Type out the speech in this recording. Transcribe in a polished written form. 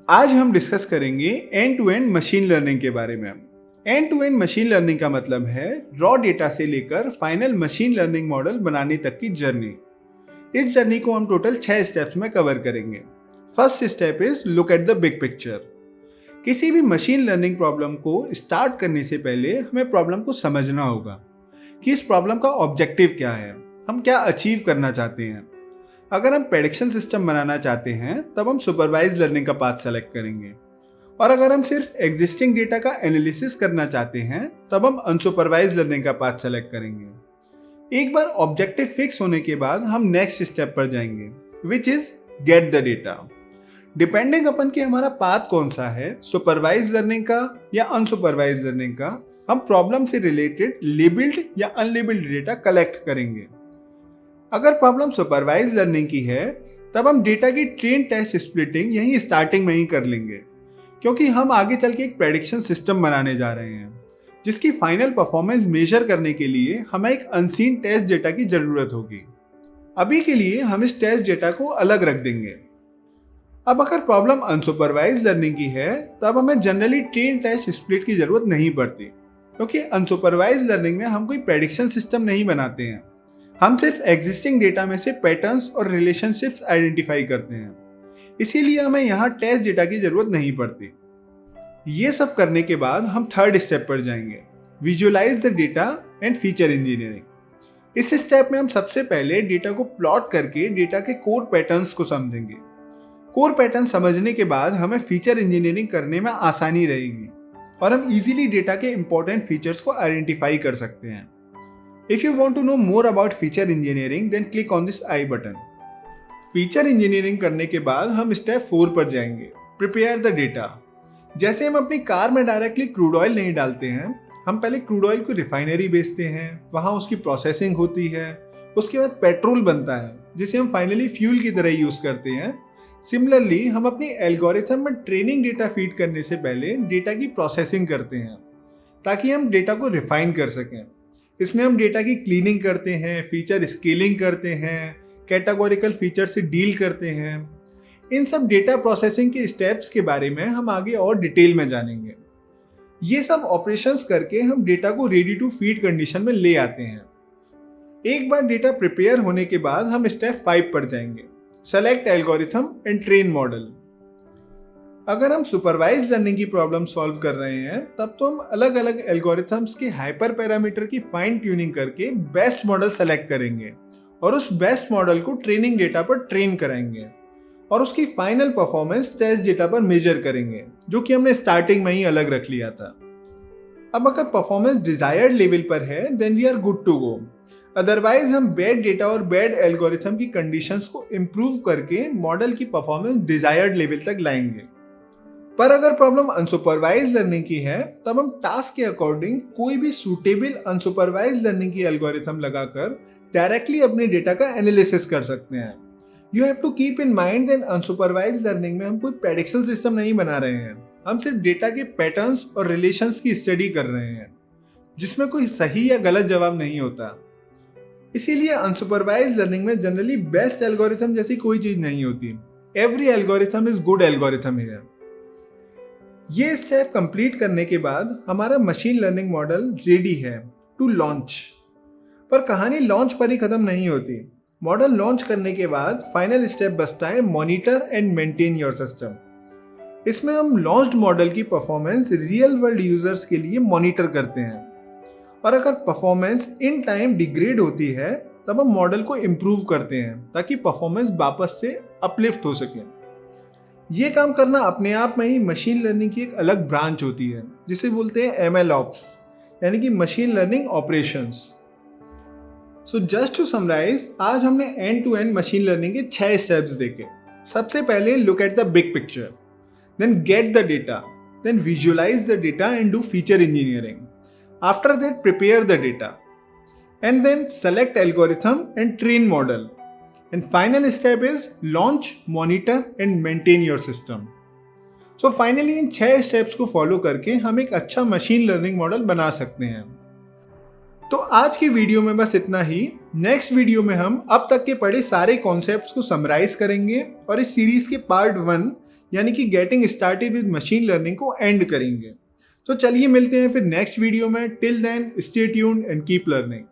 आज हम डिस्कस करेंगे end to end machine learning के बारे में। End to end machine learning का मतलब है रॉ डेटा से लेकर फाइनल मशीन लर्निंग मॉडल बनाने तक की जर्नी। इस जर्नी को हम टोटल 6 स्टेप्स में कवर करेंगे। First step is look at the big picture. किसी भी मशीन लर्निंग प्रॉब्लम को स्टार्ट करने से पहले हमें प्रॉब्लम को समझना होगा कि इस प्रॉब्लम का ऑब्जेक्टिव क्या है, हम क्या अचीव करना चाहते हैं। अगर हम प्रेडिक्शन सिस्टम बनाना चाहते हैं तब हम सुपरवाइज लर्निंग का पाथ सेलेक्ट करेंगे, और अगर हम सिर्फ एग्जिस्टिंग डेटा का एनालिसिस करना चाहते हैं तब हम अनसुपरवाइज लर्निंग का पाथ सेलेक्ट करेंगे। एक बार ऑब्जेक्टिव फिक्स होने के बाद हम नेक्स्ट स्टेप पर जाएंगे, which is get the data. Depending upon कि हमारा पाथ कौन सा है, सुपरवाइज लर्निंग का या अनसुपरवाइज लर्निंग का, हम प्रॉब्लम से रिलेटेड लेबल्ड या अनलेबल्ड डेटा कलेक्ट करेंगे। अगर प्रॉब्लम सुपरवाइज लर्निंग की है तब हम डेटा की ट्रेन टेस्ट स्प्लिटिंग यही स्टार्टिंग में ही कर लेंगे, क्योंकि हम आगे चल के एक प्रेडिक्शन सिस्टम बनाने जा रहे हैं जिसकी फाइनल परफॉर्मेंस मेजर करने के लिए हमें एक अनसीन टेस्ट डेटा की जरूरत होगी। अभी के लिए हम इस टेस्ट डेटा को अलग रख देंगे। अब अगर प्रॉब्लम अनसुपरवाइज लर्निंग की है तब हमें जनरली ट्रेन टेस्ट स्प्लिट की जरूरत नहीं पड़ती, क्योंकि अनसुपरवाइज लर्निंग में हम कोई प्रेडिक्शन सिस्टम नहीं बनाते हैं, हम सिर्फ एग्जिस्टिंग डेटा में से पैटर्न्स और रिलेशनशिप्स आइडेंटिफाई करते हैं। इसीलिए हमें यहाँ टेस्ट डेटा की जरूरत नहीं पड़ती। ये सब करने के बाद हम थर्ड स्टेप पर जाएंगे, visualize the data and feature engineering. इस स्टेप में हम सबसे पहले डेटा को प्लॉट करके डेटा के कोर पैटर्न्स को समझेंगे। कोर पैटर्न समझने के बाद हमें फीचर इंजीनियरिंग करने में आसानी रहेगी और हम इजीली डेटा के इंपॉर्टेंट फीचर्स को आइडेंटिफाई कर सकते हैं। If you want to know more about feature engineering, then click on this I button. Feature engineering करने के बाद हम स्टेप 4 पर जाएंगे, प्रिपेयर द डेटा। जैसे हम अपनी कार में डायरेक्टली क्रूड ऑयल नहीं डालते हैं, हम पहले क्रूड ऑयल को रिफाइनरी बेचते हैं, वहाँ उसकी प्रोसेसिंग होती है, उसके बाद पेट्रोल बनता है जिसे हम फाइनली फ्यूल की तरह यूज करते हैं। सिमिलरली हम अपनी एल्गोरिथम में ट्रेनिंग डेटा फीड करने से पहले डेटा की प्रोसेसिंग करते हैं ताकि हम डेटा को रिफाइन कर सकें। इसमें हम डेटा की क्लीनिंग करते हैं, फीचर स्केलिंग करते हैं, कैटेगोरिकल फीचर से डील करते हैं। इन सब डेटा प्रोसेसिंग के स्टेप्स के बारे में हम आगे और डिटेल में जानेंगे। ये सब ऑपरेशंस करके हम डेटा को रेडी टू फीड कंडीशन में ले आते हैं। एक बार डेटा प्रिपेयर होने के बाद हम स्टेप 5 पर जाएंगे, select algorithm and train model. अगर हम सुपरवाइज लर्निंग की प्रॉब्लम सॉल्व कर रहे हैं तब तो हम अलग अलग एल्गोरिथम्स के हाइपर पैरामीटर की फाइन ट्यूनिंग करके बेस्ट मॉडल सेलेक्ट करेंगे और उस बेस्ट मॉडल को ट्रेनिंग डेटा पर ट्रेन कराएंगे और उसकी फाइनल परफॉर्मेंस टेस्ट डेटा पर मेजर करेंगे, जो कि हमने स्टार्टिंग में ही अलग रख लिया था। अब अगर परफॉर्मेंस डिजायर्ड लेवल पर है then we are good to go. Otherwise हम बैड डेटा और बैड एल्गोरिथम की कंडीशंस को इम्प्रूव करके मॉडल की परफॉर्मेंस डिजायर्ड लेवल तक लाएंगे। पर अगर प्रॉब्लम अनसुपरवाइज लर्निंग की है तब हम टास्क के अकॉर्डिंग कोई भी सूटेबल अनसुपरवाइज लर्निंग की एल्गोरिथम लगाकर डायरेक्टली अपने डेटा का एनालिसिस कर सकते हैं। You have to keep in mind that unsupervised learning में हम कोई प्रेडिक्शन सिस्टम नहीं बना रहे हैं, हम सिर्फ डेटा के पैटर्न्स और रिलेशंस की स्टडी कर रहे हैं जिसमें कोई सही या गलत जवाब नहीं होता। इसीलिए अनसुपरवाइज लर्निंग में जनरली बेस्ट एल्गोरिथम जैसी कोई चीज नहीं होती। Every algorithm is good algorithm here. ये स्टेप कंप्लीट करने के बाद हमारा मशीन लर्निंग मॉडल रेडी है टू लॉन्च। पर कहानी लॉन्च पर ही खत्म नहीं होती। मॉडल लॉन्च करने के बाद फाइनल स्टेप बचता है monitor and maintain your system. इसमें हम लॉन्च्ड मॉडल की परफॉर्मेंस रियल वर्ल्ड यूजर्स के लिए मॉनिटर करते हैं, और अगर परफॉर्मेंस इन टाइम डिग्रेड होती है तब हम मॉडल को इम्प्रूव करते हैं ताकि परफॉर्मेंस वापस से अपलिफ्ट हो सके। ये काम करना अपने आप में ही मशीन लर्निंग की एक अलग ब्रांच होती है जिसे बोलते हैं ML ऑप्स, यानी कि machine learning operations. So just to summarize, आज हमने end to end machine learning के 6 स्टेप्स देखे। सबसे पहले look at the big picture, then get the data, then visualize the data and do feature engineering. After that prepare the data and then select algorithm and train model. And final step is launch, monitor and maintain your system. So finally in 6 steps को follow करके हम एक अच्छा machine learning model बना सकते हैं। तो आज की वीडियो में बस इतना ही। नेक्स्ट वीडियो में हम अब तक के पढ़े सारे कॉन्सेप्ट्स को समराइज करेंगे और इस सीरीज के पार्ट 1 यानी कि getting started with machine learning को एंड करेंगे। तो चलिए मिलते हैं फिर नेक्स्ट वीडियो में। Till then stay tuned and keep learning.